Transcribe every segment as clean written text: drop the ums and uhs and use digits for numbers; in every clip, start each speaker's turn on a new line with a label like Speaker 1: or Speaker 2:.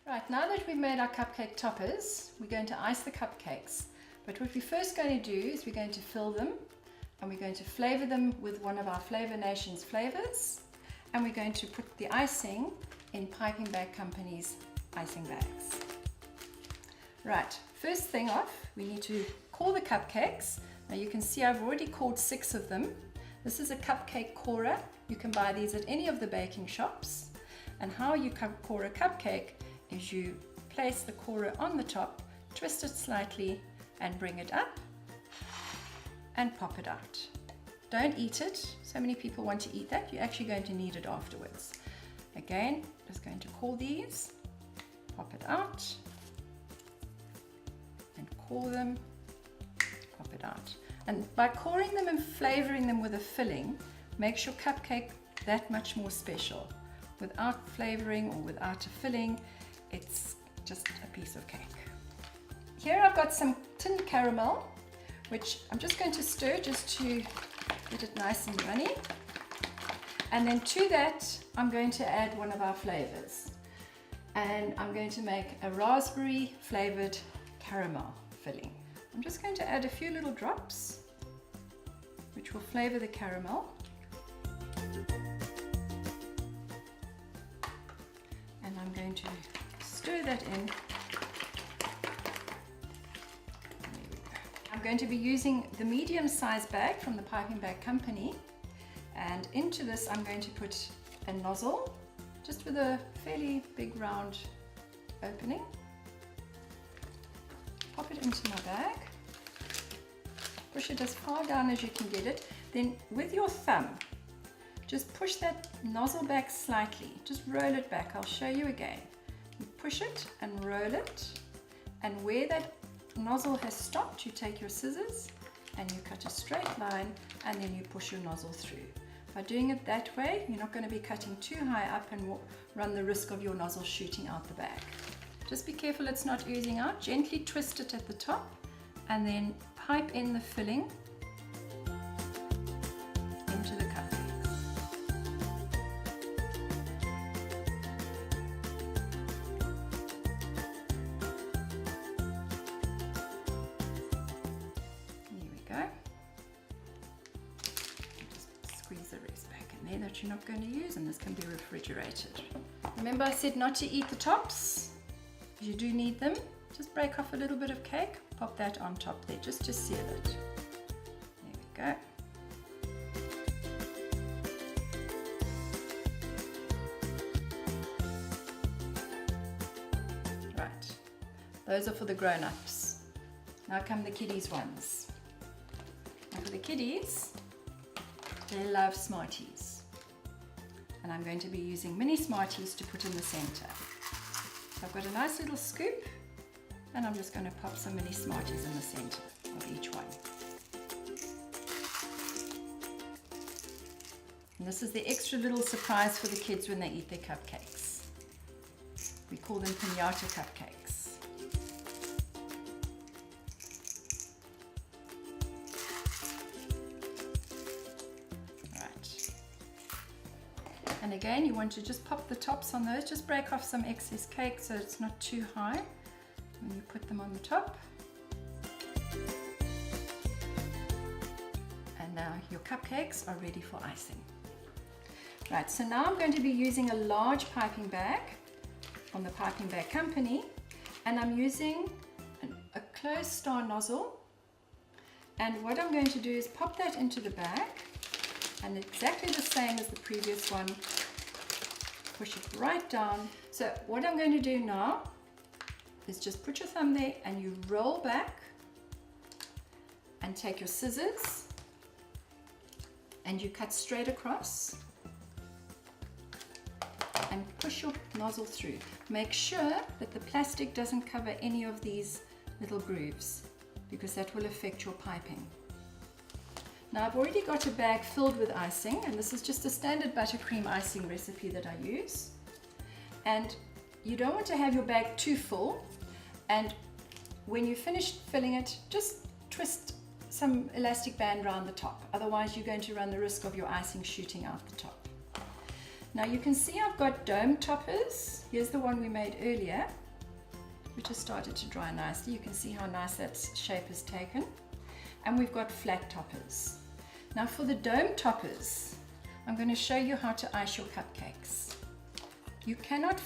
Speaker 1: Right, now that we've made our cupcake toppers, we're going to ice the cupcakes. But what we're first going to do is we're going to fill them and we're going to flavor them with one of our Flavor Nations flavors, and we're going to put the icing in Piping Bag Company's icing bags. Right, first thing off, we need to core the cupcakes. Now you can see I've already cored 6 of them. This is a cupcake corer. You can buy these at any of the baking shops. And how you core a cupcake is you place the corer on the top, twist it slightly and bring it up and pop it out. Don't eat it. So many people want to eat that. You're actually going to need it afterwards. Again, just going to core these, pop it out and core them, pop it out. And by coring them and flavoring them with a filling, makes your cupcake that much more special. Without flavoring or without a filling, it's just a piece of cake. Here I've got some tinned caramel, which I'm just going to stir just to get it nice and runny. And then to that, I'm going to add one of our flavors. And I'm going to make a raspberry flavored caramel filling. I'm just going to add a few little drops, which will flavor the caramel. And I'm going to stir that in. There we go. I'm going to be using the medium-sized bag from the Piping Bag Company. And into this I'm going to put a nozzle, just with a fairly big round opening. Pop it into my bag. Push it as far down as you can get it. Then with your thumb, just push that nozzle back slightly. Just roll it back. I'll show you again. You push it and roll it. And where that nozzle has stopped, you take your scissors and you cut a straight line and then you push your nozzle through. By doing it that way, you're not going to be cutting too high up and run the risk of your nozzle shooting out the bag. Just be careful it's not oozing out. Gently twist it at the top and then pipe in the filling into the cupcakes. Here we go. Just squeeze the rest back in there that you're not going to use, and this can be refrigerated. Remember I said not to eat the tops? You do need them. Just break off a little bit of cake, pop that on top there just to seal it. There we go. Right, those are for the grown-ups. Now come the kiddies ones. Now for the kiddies, they love Smarties. And I'm going to be using mini Smarties to put in the center. So I've got a nice little scoop, and I'm just going to pop some mini Smarties in the center of each one. And this is the extra little surprise for the kids when they eat their cupcakes. We call them piñata cupcakes. Right. And again, you want to just pop the tops on those, just break off some excess cake so it's not too high when you put them on the top. And now your cupcakes are ready for icing. Right, so now I'm going to be using a large piping bag from the Piping Bag Company, and I'm using a closed star nozzle, and what I'm going to do is pop that into the bag, and exactly the same as the previous one, push it right down. So what I'm going to do now is just put your thumb there and you roll back and take your scissors and you cut straight across and push your nozzle through. Make sure that the plastic doesn't cover any of these little grooves, because that will affect your piping. Now I've already got a bag filled with icing, and this is just a standard buttercream icing recipe that I use. And you don't want to have your bag too full, and when you finish filling it, just twist some elastic band around the top. Otherwise you're going to run the risk of your icing shooting out the top. Now you can see I've got dome toppers. Here's the one we made earlier, which has started to dry nicely. You can see how nice that shape is taken. And we've got flat toppers. Now for the dome toppers, I'm going to show you how to ice your cupcakes. You cannot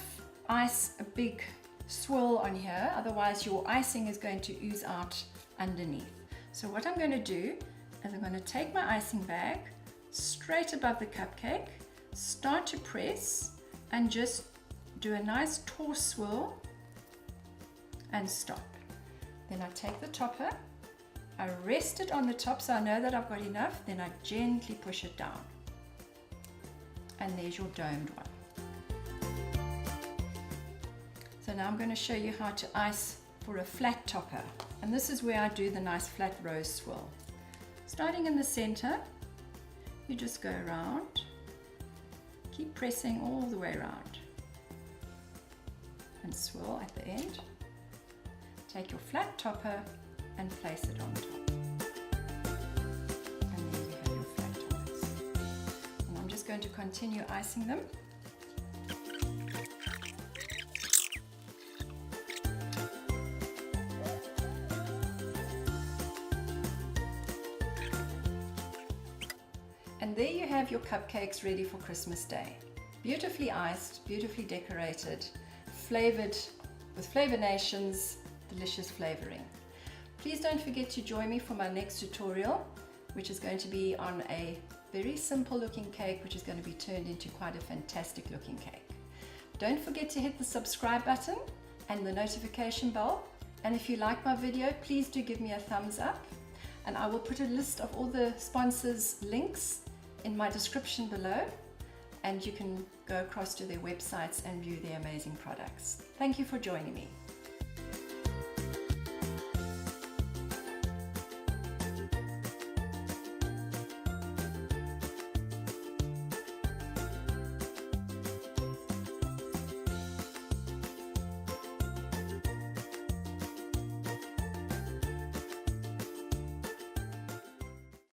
Speaker 1: ice a big swirl on here, otherwise your icing is going to ooze out underneath. So what I'm going to do is I'm going to take my icing bag straight above the cupcake, start to press, and just do a nice tall swirl and stop. Then I take the topper, I rest it on the top so I know that I've got enough, then I gently push it down. And there's your domed one. So now I'm going to show you how to ice for a flat topper. And this is where I do the nice flat rose swirl. Starting in the center, you just go around, keep pressing all the way around, and swirl at the end. Take your flat topper and place it on top. And there you have your flat toppers. And I'm just going to continue icing them. And there you have your cupcakes ready for Christmas Day. Beautifully iced, beautifully decorated, flavored with Flavor Nation's delicious flavoring. Please don't forget to join me for my next tutorial, which is going to be on a very simple looking cake, which is going to be turned into quite a fantastic looking cake. Don't forget to hit the subscribe button and the notification bell. And if you like my video, please do give me a thumbs up. And I will put a list of all the sponsors' links in my description below, and you can go across to their websites and view their amazing products. Thank you for joining me.